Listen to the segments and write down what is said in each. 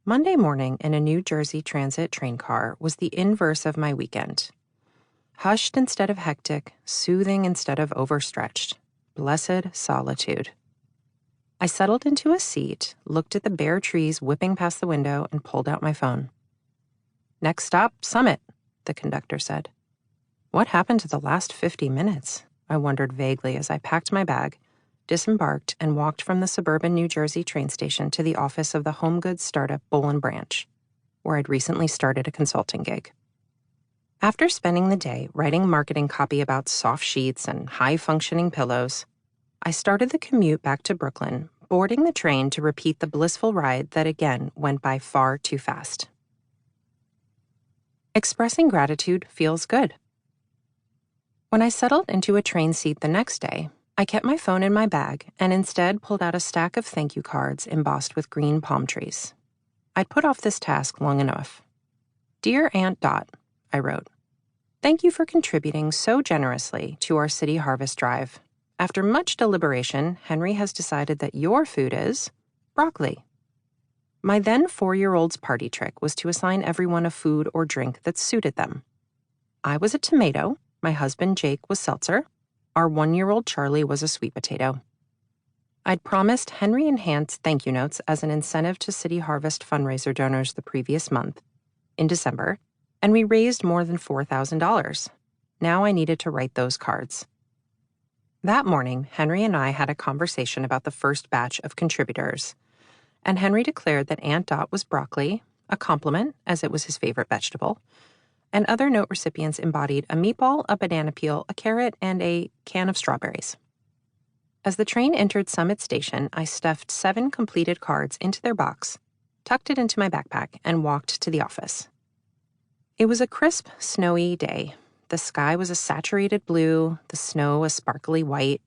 Monday morning in a New Jersey Transit train car was the inverse of my weekend. Hushed instead of hectic, soothing instead of overstretched. Blessed solitude. I settled into a seat, looked at the bare trees whipping past the window, and pulled out my phone. "Next stop, Summit," the conductor said. What happened to the last 50 minutes? I wondered vaguely as I packed my bag, disembarked, and walked from the suburban New Jersey train station to the office of the home goods startup Boll & Branch, where I'd recently started a consulting gig. After spending the day writing marketing copy about soft sheets and high-functioning pillows, I started the commute back to Brooklyn, boarding the train to repeat the blissful ride that again went by far too fast. Expressing gratitude feels good. When I settled into a train seat the next day, I kept my phone in my bag and instead pulled out a stack of thank you cards embossed with green palm trees. I'd put off this task long enough. "Dear Aunt Dot," I wrote, "thank you for contributing so generously to our city harvest drive. After much deliberation, Henry has decided that your food is broccoli." My then 4-year-old's party trick was to assign everyone a food or drink that suited them. I was a tomato, my husband Jake was seltzer, our 1-year-old Charlie was a sweet potato. I'd promised Henry-enhanced thank you notes as an incentive to City Harvest fundraiser donors the previous month, in December, and we raised more than $4,000. Now I needed to write those cards. That morning, Henry and I had a conversation about the first batch of contributors, and Henry declared that Aunt Dot was broccoli, a compliment, as it was his favorite vegetable, and other note recipients embodied a meatball, a banana peel, a carrot, and a can of strawberries. As the train entered Summit Station, I stuffed 7 completed cards into their box, tucked it into my backpack, and walked to the office. It was a crisp, snowy day. The sky was a saturated blue, the snow a sparkly white.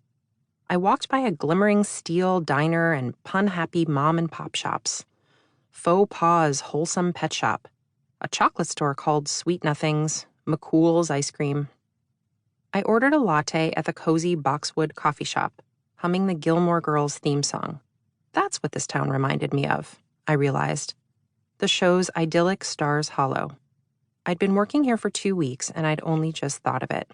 I walked by a glimmering steel diner and pun-happy mom-and-pop shops, Faux Paws wholesome pet shop, a chocolate store called Sweet Nothings, McCool's ice cream. I ordered a latte at the cozy Boxwood coffee shop, humming the Gilmore Girls theme song. That's what this town reminded me of, I realized. The show's idyllic Stars Hollow. I'd been working here for 2 weeks, and I'd only just thought of it.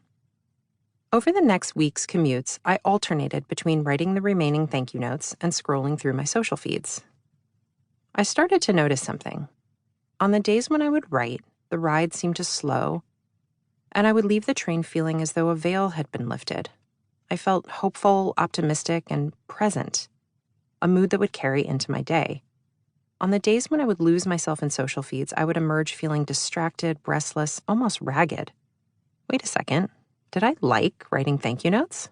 Over the next week's commutes, I alternated between writing the remaining thank you notes and scrolling through my social feeds. I started to notice something. On the days when I would write, the ride seemed to slow, and I would leave the train feeling as though a veil had been lifted. I felt hopeful, optimistic, and present, a mood that would carry into my day. On the days when I would lose myself in social feeds, I would emerge feeling distracted, restless, almost ragged. Wait a second, did I like writing thank you notes?